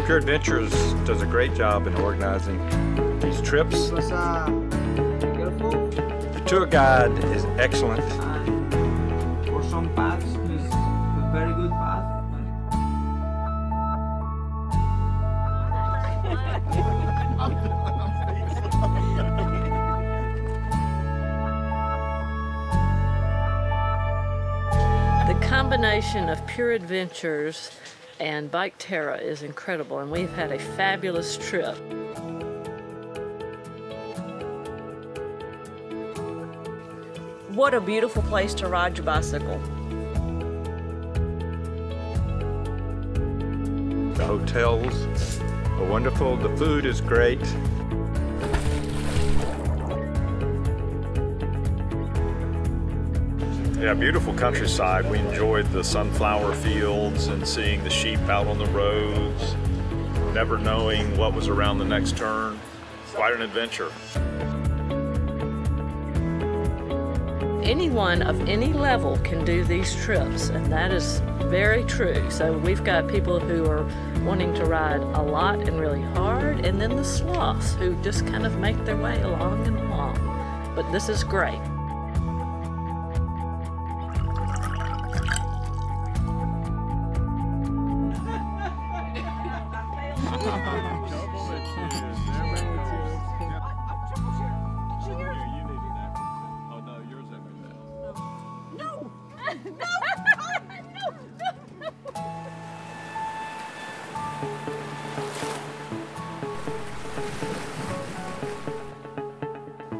Pure Adventures does a great job in organizing these trips. The tour guide is excellent. For some paths, he's a very good path. The combination of Pure Adventures and Bike Terra is incredible, and we've had a fabulous trip. What a beautiful place to ride your bicycle. The hotels are wonderful. The food is great. Yeah, beautiful countryside. We enjoyed the sunflower fields and seeing the sheep out on the roads, never knowing what was around the next turn. Quite an adventure. Anyone of any level can do these trips, and that is very true. So we've got people who are wanting to ride a lot and really hard, and then the sloths who just kind of make their way along and along. But this is great.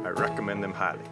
I recommend them highly.